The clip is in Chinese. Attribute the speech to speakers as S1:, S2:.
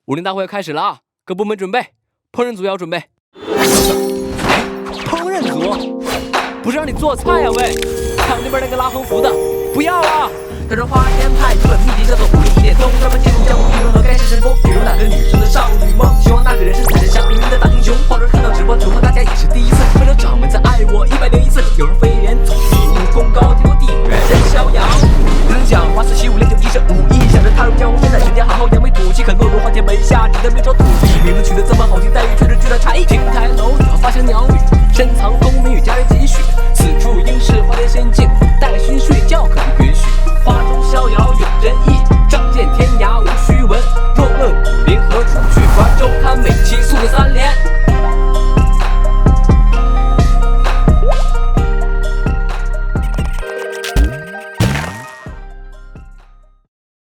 S1: 武林大会开始了啊！各部门准备，烹饪组要准备。烹饪组不是让你做菜呀、喂！看那边那个拉横幅的，不要啊！
S2: 他说花言派有本秘籍叫做武林1点通，专门记录江湖评论和盖世神功，比如那个女生的少女梦，希望那个人是踩着祥云的大英雄。或者看到直播主播大家也是第一次，为了掌门在爱我101次，有人飞檐走壁，武功高天过地远人逍遥。有人讲华47 5 6 9一身武艺，想着踏入江湖，身在人间好好扬眉吐气，可落入花田门下，只得面朝土地。名字取得这么好听，待遇却是巨大差异。亭台楼宇花香鸟语，深藏功名与家人积蓄，此处应是花田仙境，待寻睡觉可以。